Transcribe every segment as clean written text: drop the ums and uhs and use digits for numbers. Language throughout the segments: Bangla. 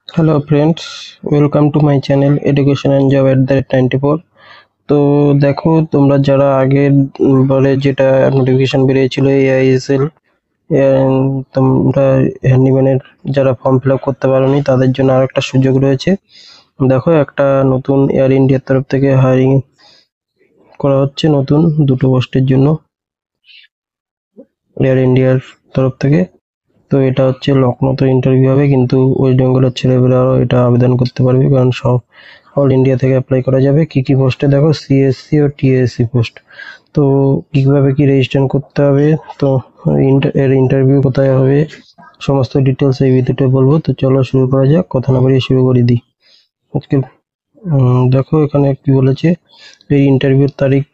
Hello friends, welcome to my channel Education and Job at the 94। তো দেখো তোমরা যারা আগের বলে যেটা নোটিফিকেশন বেরিয়েছিল AISL, তোমরা হ্যান্ডিম্যানের যারা ফর্ম ফিল আপ করতে পারোনি তাদের জন্য আরেকটা সুযোগ রয়েছে। দেখো একটা নতুন এয়ার ইন্ডিয়ার তরফ থেকে হায়ারিং করা হচ্ছে নতুন দুটো পোস্টের জন্য এয়ার ইন্ডিয়ার তরফ থেকে। তো এটা হচ্ছে লখনউতে ইন্টারভিউ হবে, কিন্তু ওয়েস্ট বেঙ্গলের ছেলেমেয়েরাও এটা আবেদন করতে পারবে, কারণ সব অল ইন্ডিয়া থেকে অ্যাপ্লাই করা যাবে। কি কি পোস্টে দেখো, CSC ও TSC পোস্ট। তো কিভাবে কি রেজিস্ট্রেশন করতে হবে, তো এর ইন্টারভিউ কোথায় হবে, সমস্ত ডিটেলস এই ভিডিওতে বলবো। তো চলো শুরু করা যাক, কথা না বাড়িয়ে শুরু করে দিই আজকে। দেখো এখানে কি বলেছে, এই ইন্টারভিউর তারিখ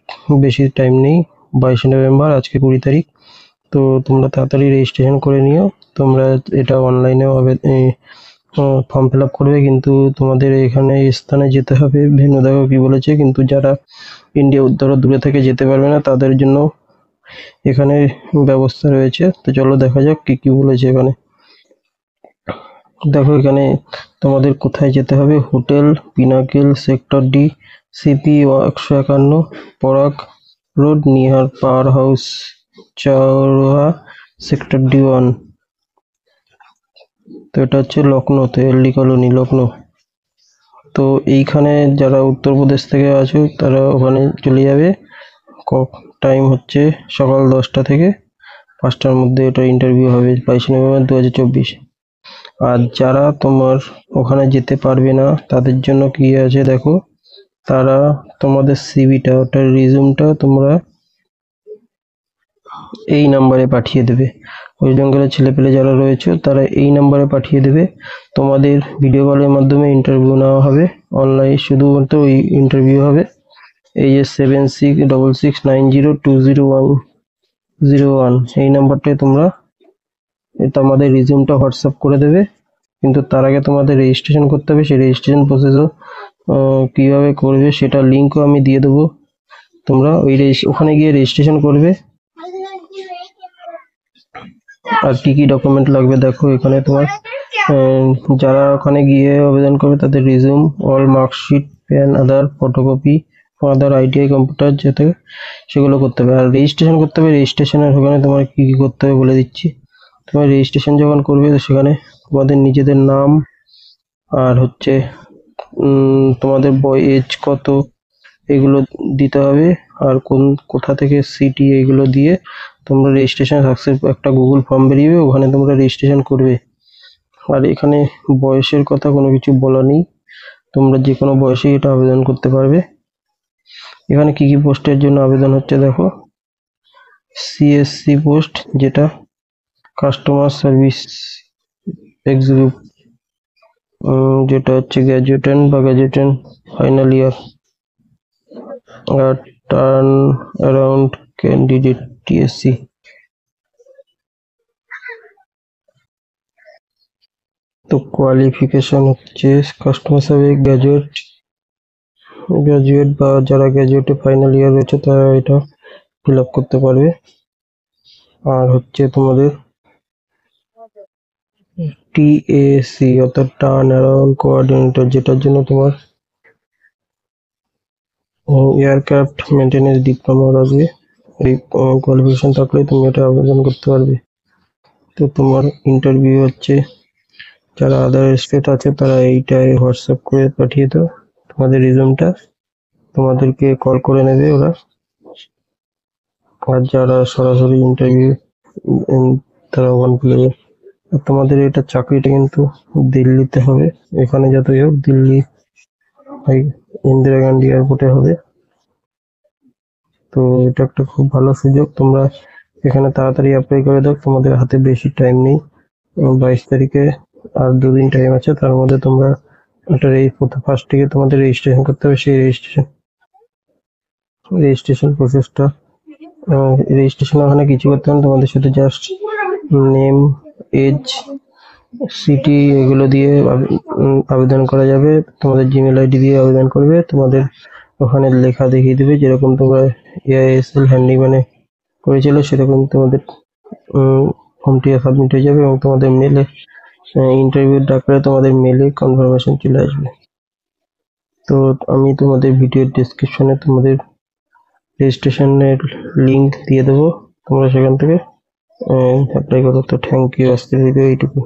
বেশি টাইম নেই, 22 নভেম্বর, আজকে 20 তারিখ। তো তোমরা তাড়াতাড়ি রেজিস্ট্রেশন করে নিও। তোমরা এটা অনলাইনেও ফর্ম ফিল আপ করবে, কিন্তু তোমাদের এখানে স্থানে যেতে হবে। ভেন্যু দেখো কি বলেছে, কিন্তু যারা ইন্ডিয়া ধরো দূরে থেকে যেতে পারবে না তাদের জন্য এখানে ব্যবস্থা রয়েছে। তো চলো দেখা যাক কি কি বলেছে এখানে। দেখো এখানে তোমাদের কোথায় যেতে হবে, hotel Pinnacle, sector D, CP 151, Parag road, Nihar power house, চৌরাহা, সেক্টর D1। তো এটা হচ্ছে লখনউতে, এলডি কলোনি, লখনউ। তো এইখানে যারা উত্তরপ্রদেশ থেকে আছো তারা ওখানে চলে যাবে। টাইম হচ্ছে সকাল 10টা থেকে 5টার মধ্যে এটা ইন্টারভিউ হবে, 22 নভেম্বর 2024। আর যারা তোমার ওখানে যেতে পারবে না তাদের জন্য কি আছে দেখো, তারা তোমাদের সিভিটা, ওটার রিজিউমটা তোমরা এই নাম্বারে পাঠিয়ে দেবে। ওয়েস্ট বেঙ্গলের ছেলেপেলে যারা রয়েছে তারা এই নাম্বারে পাঠিয়ে দেবে। তোমাদের ভিডিও কলের মাধ্যমে ইন্টারভিউ নেওয়া হবে, অনলাইন শুধুমাত্র ওই ইন্টারভিউ হবে। এই যে 7666902001 এই নাম্বারটায় তোমরা তোমাদের রিজিউমটা হোয়াটসঅ্যাপ করে দেবে। কিন্তু তার আগে তোমাদের রেজিস্ট্রেশন করতে হবে। সেই রেজিস্ট্রেশন প্রসেসও কিভাবে করবে সেটা লিঙ্কও আমি দিয়ে দেবো। তোমরা ওখানে গিয়ে রেজিস্ট্রেশন করবে। আর কি কি ডকুমেন্ট লাগবে দেখো এখানে তোমার, যারা ওখানে গিয়ে আবেদন করবে তাদের রিজিউম, অল মার্কশিট, প্যান, আধার ফটোকপি, আধার, ITI, কম্পিউটার যেতে সেগুলো করতে হবে। আর রেজিস্ট্রেশন করতে হবে, রেজিস্ট্রেশনের ওখানে তোমার কি কি করতে হবে বলে দিচ্ছি। তোমার রেজিস্ট্রেশন যখন করবে সেখানে তোমাদের নিজেদের নাম, আর হচ্ছে তোমাদের এজ কত এগুলো দিতে হবে, আর কোথা থেকে সিটি এগুলো দিয়ে তোমরা রেজিস্ট্রেশন সাকসেস, একটা গুগল ফর্ম বেরিয়ে ওখানে তোমরা রেজিস্ট্রেশন করবে। আর এখানে বয়সের কথা কোনো কিছু বলা নেই, তোমরা যে কোনো বয়সে এটা আবেদন করতে পারবে। এখানে কি কি পোস্টের জন্য আবেদন হচ্ছে দেখো, CSC পোস্ট, যেটা কাস্টমার সার্ভিস এক্সিকিউটিভ, যেটা হচ্ছে গ্র্যাজুয়েটেন বা গ্র্যাজুয়েটেন ফাইনাল ইয়ার। আর টার্ন অ্যারাউন্ড ক্যান্ডিডেট, TSC। তো কোয়ালিফিকেশন হচ্ছে কাস্টমার সার্ভিস গ্র্যাজুয়েট বা যারা গ্র্যাজুয়েটে ফাইনাল ইয়ার রয়েছে তারা এটা ফিল আপ করতে পারবে। আর হচ্ছে তোমাদের TAC অর্থাৎ টার্ন অ্যারাউন্ড কোঅর্ডিনেটর, যেটার জন্য তোমার এয়ারক্রাফট মেনটেন্যান্স ডিপ্লোমা লাগবে। এই কোয়ালিফিকেশন থাকলে তুমি এটা আবেদন করতে পারবে। তো তোমার ইন্টারভিউ হচ্ছে, যারা আদার স্টেট আছে তারা এইটাই হোয়াটসঅ্যাপ করে পাঠিয়ে দাও তোমাদের রিজুমটা, তোমাদেরকে কল করে নেবে ওরা। আর যারা সরাসরি ইন্টারভিউ তারা ওখান পেয়ে, তোমাদের এটা চাকরিটা কিন্তু দিল্লিতে হবে। এখানে যতই হোক দিল্লি ইন্দিরা গান্ধী এয়ারপোর্টে হবে। তো এটা একটা খুব ভালো সুযোগ, তোমরা এখানে তাড়াতাড়ি অ্যাপ্লাই করে দাও, তোমাদের হাতে বেশি টাইম নেই। 22 তারিখে আর 2 দিন টাইম আছে, তার মধ্যে তোমরা একটা ফার্স্ট থেকে তোমাদের রেজিস্ট্রেশন করতে হবে। সেই রেজিস্ট্রেশন প্রসেসটা, রেজিস্ট্রেশন ওখানে কিছু করতে হবে, তোমাদের সাথে জাস্ট নেম, এজ, সিটি এগুলো দিয়ে আবেদন করা যাবে। তোমাদের জিমেল ID দিয়ে আবেদন করবে, তোমাদের ওখানে লেখা দেখিয়ে দেবে, যেরকম তোমরা AISL হ্যান্ডিম্যানে করেছিল সেরকম তোমাদের ফর্মটি সাবমিট হয়ে যাবে এবং তোমাদের মেলে ইন্টারভিউ ডাকলে তোমাদের মেলে কনফার্মেশন চলে আসবে। তো আমি তোমাদের ভিডিও ডেসক্রিপশনে তোমাদের রেজিস্ট্রেশনের লিংক দিয়ে দেবো, তোমরা সেখান থেকে অ্যাপ্লাই করো। তো থ্যাংক ইউ, আজকের ভিডিও এইটুকু।